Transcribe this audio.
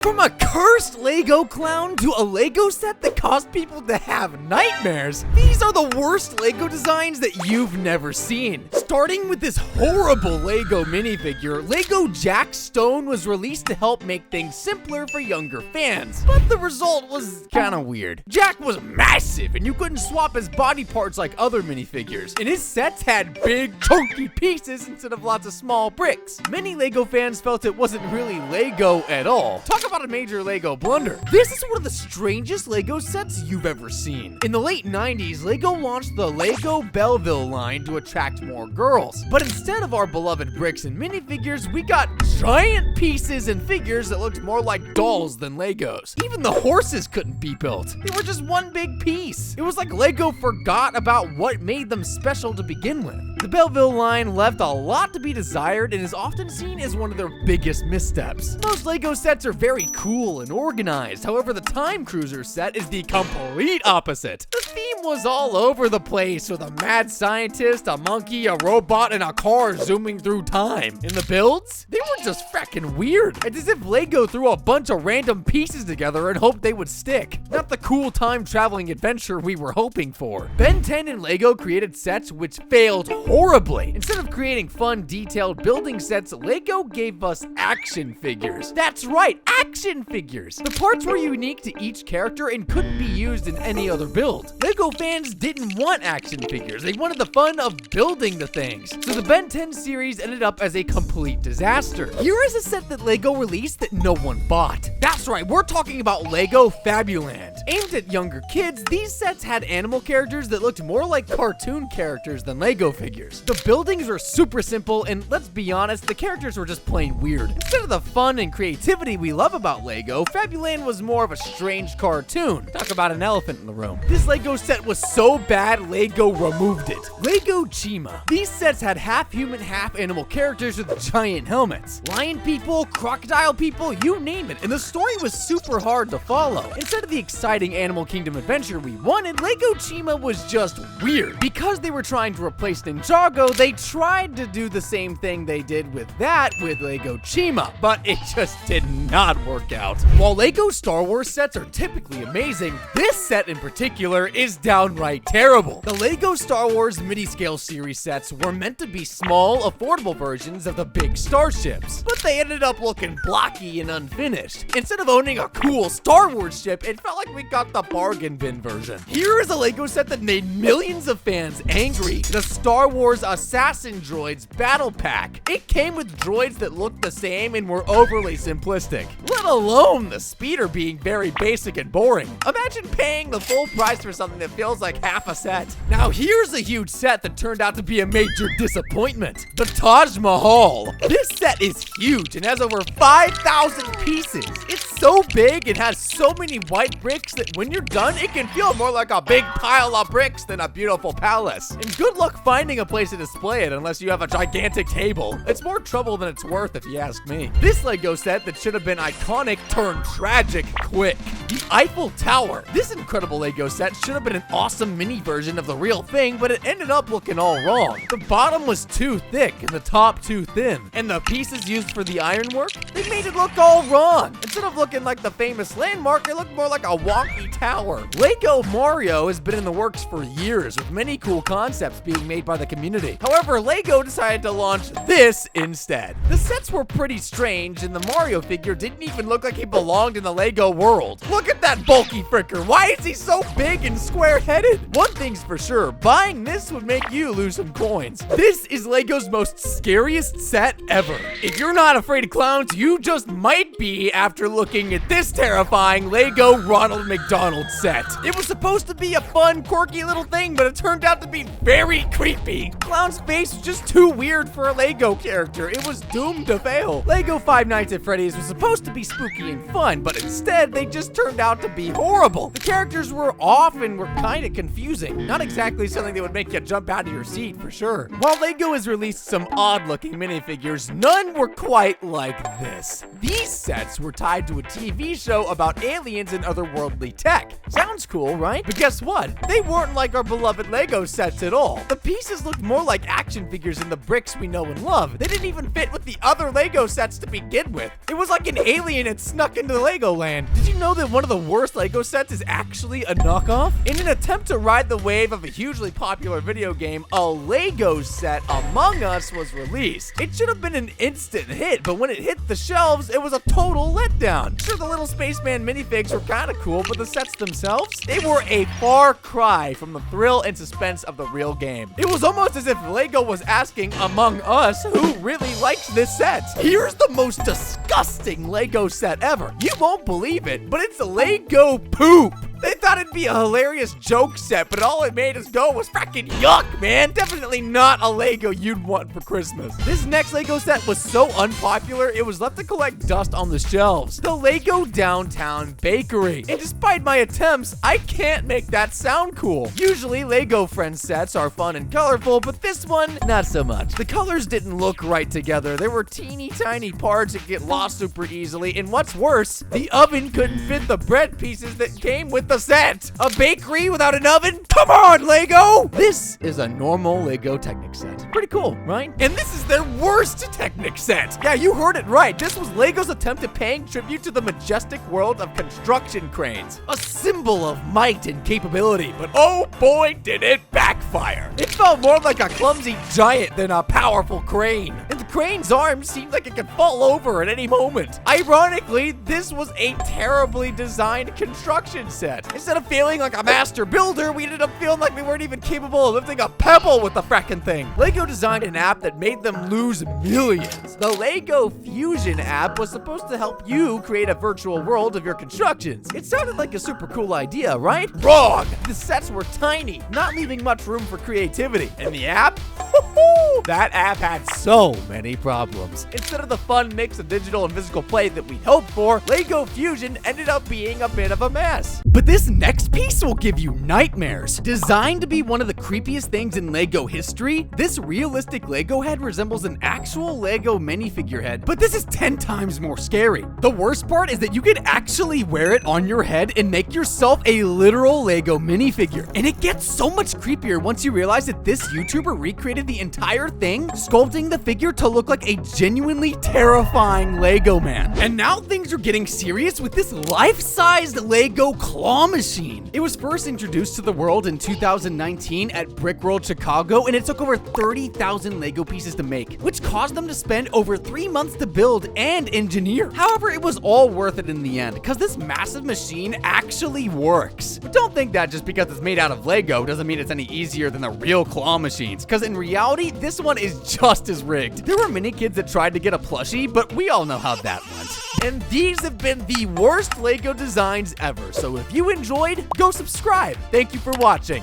From a cursed Lego clown to a Lego set that caused people to have nightmares, these are the worst Lego designs that you've never seen. Starting with this horrible Lego minifigure, Lego Jack Stone was released to help make things simpler for younger fans, but the result was kinda weird. Jack was massive, and you couldn't swap his body parts like other minifigures, and his sets had big, chunky pieces instead of lots of small bricks. Many Lego fans felt it wasn't really Lego at all. Talk about a major Lego blunder. This is one of the strangest Lego sets you've ever seen. In the late 90s, Lego launched the Lego Belleville line to attract more girls. But instead of our beloved bricks and minifigures, we got giant pieces and figures that looked more like dolls than Legos. Even the horses couldn't be built. They were just one big piece. It was like Lego forgot about what made them special to begin with. The Belleville line left a lot to be desired and is often seen as one of their biggest missteps. Most Lego sets are very cool and organized. However, the Time Cruiser set is the complete opposite. The theme was all over the place with a mad scientist, a monkey, a robot, and a car zooming through time. In the builds, they were just frackin' weird. It's as if Lego threw a bunch of random pieces together and hoped they would stick. Not the cool time-traveling adventure we were hoping for. Ben 10 and Lego created sets which failed horribly. Instead of creating fun, detailed building sets, Lego gave us action figures. That's right, action figures. The parts were unique to each character and couldn't be used in any other build. Lego fans didn't want action figures. They wanted the fun of building the things. So the Ben 10 series ended up as a complete disaster. Here is a set that Lego released that no one bought. That's right, we're talking about Lego Fabuland. Aimed at younger kids, these sets had animal characters that looked more like cartoon characters than Lego figures. The buildings were super simple, and let's be honest, the characters were just plain weird. Instead of the fun and creativity we love about Lego, Fabuland was more of a strange cartoon. Talk about an elephant in the room. This Lego set was so bad, Lego removed it. Lego Chima. These sets had half human, half animal characters with giant helmets. Lion people, crocodile people, you name it. And the story was super hard to follow. Instead of the exciting Animal Kingdom adventure we wanted, Lego Chima was just weird. Because they were trying to replace Ninjago, they tried to do the same thing they did with Lego Chima, but it just did not work out. While Lego Star Wars sets are typically amazing, this set in particular is downright terrible. The Lego Star Wars mini-scale series sets were meant to be small, affordable versions of the big starships, but they ended up looking blocky and unfinished. Instead of owning a cool Star Wars ship, it felt like we got the bargain bin version. Here is a Lego set that made millions of fans angry. The Star Wars Assassin Droids Battle Pack. It came with droids that looked the same and were overly simplistic, let alone the speeder being very basic and boring. Imagine paying the full price for something that feels like half a set. Now here's a huge set that turned out to be a major disappointment. The Taj Mahal. This set is huge and has over 5,000 pieces. It's so big and has so many white bricks that when you're done, it can feel more like a big pile of bricks than a beautiful palace. And good luck finding a place to display it unless you have a gigantic table. It's more trouble than it's worth if you ask me. This Lego set that should have been iconic turned tragic quick. The Eiffel Tower. This incredible Lego set should have been an awesome mini version of the real thing, but it ended up looking all wrong. The bottom was too thick and the top too thin. And the pieces used for the ironwork, they made it look all wrong. Instead of looking like the famous landmark, it looked more like a wonky tower. Lego Mario has been in the works for years, with many cool concepts being made by the community. However, Lego decided to launch this instead. The sets were pretty strange, and the Mario figure didn't even look like he belonged in the Lego world. Look at that bulky fricker. Why is he so big and square-headed? One thing's for sure, buying this would make you lose some coins. This is Lego's most scariest set ever. If you're not afraid of clowns, you just might be after looking at this terrifying Lego Ronald McDonald set. It was supposed to be a fun, quirky little thing, but it turned out to be very creepy. Clown's face was just too weird for a Lego character. It was doomed to fail. Lego Five Nights at Freddy's was supposed to be spooky and fun, but instead they just turned out to be horrible. The characters were off and were kind of confusing. Not exactly something that would make you jump out of your seat for sure. While Lego has released some odd looking minifigures, none were quite like this. these sets were tied to a TV show about aliens and otherworldly tech. Sounds cool, right? But guess what? They weren't like our beloved Lego sets at all. The pieces looked more like action figures than the bricks we know and love. They didn't even fit with the other Lego sets to begin with. It was like an alien had snuck into Legoland. Did you know that one of the worst Lego sets is actually a knockoff? In an attempt to ride the wave of a hugely popular video game, a Lego set, Among Us, was released. It should have been an instant hit, but when it hit the shelves, it was a total letdown. Sure, the little spaceman minifigs were kind of cool, but the sets themselves, they were a far cry from the thrill and suspense of the real game. It was almost as if Lego was asking Among Us who really likes this set. Here's the most disgusting Lego set ever. You won't believe it, but it's a Lego poop. They thought it'd be a hilarious joke set, but all it made us go was fracking yuck, man. Definitely not a Lego you'd want for Christmas. This next Lego set was so unpopular, it was left to collect dust on the shelves. The Lego Downtown Bakery. And despite my attempts, I can't make that sound cool. Usually, Lego Friends sets are fun and colorful, but this one, not so much. The colors didn't look right together. There were teeny tiny parts that get lost super easily, and what's worse, the oven couldn't fit the bread pieces that came with the set. A bakery without an oven? Come on, Lego! This is a normal Lego Technic set. Pretty cool, right? And this is their worst Technic set. Yeah, you heard it right. This was Lego's attempt at paying tribute to the majestic world of construction cranes. A symbol of might and capability, but oh boy, did it backfire. It felt more like a clumsy giant than a powerful crane. And the crane's arms seemed like it could fall over at any moment. Ironically, this was a terribly designed construction set. Instead of feeling like a master builder, we ended up feeling like we weren't even capable of lifting a pebble with the frackin' thing. Lego designed an app that made them lose millions. The Lego Fusion app was supposed to help you create a virtual world of your constructions. It sounded like a super cool idea, right? Wrong! The sets were tiny, not leaving much room for creativity. And the app? That app had so many problems. Instead of the fun mix of digital and physical play that we hoped for, Lego Fusion ended up being a bit of a mess. But this next piece will give you nightmares. Designed to be one of the creepiest things in Lego history, this realistic Lego head resembles an actual Lego minifigure head, but this is 10 times more scary. The worst part is that you could actually wear it on your head and make yourself a literal Lego minifigure. And it gets so much creepier once you realize that this YouTuber recreated the entire thing, sculpting the figure to look like a genuinely terrifying Lego man. And now things are getting serious with this life-sized Lego claw machine. It was first introduced to the world in 2019 at Brickworld Chicago, and it took over 30,000 Lego pieces to make, which caused them to spend over 3 months to build and engineer. However, it was all worth it in the end, because this massive machine actually works. But don't think that just because it's made out of Lego doesn't mean it's any easier than the real claw machines, because in reality, this one is just as rigged. There were many kids that tried to get a plushie, but we all know how that went. And these have been the worst Lego designs ever, so if you enjoyed, go subscribe. Thank you for watching.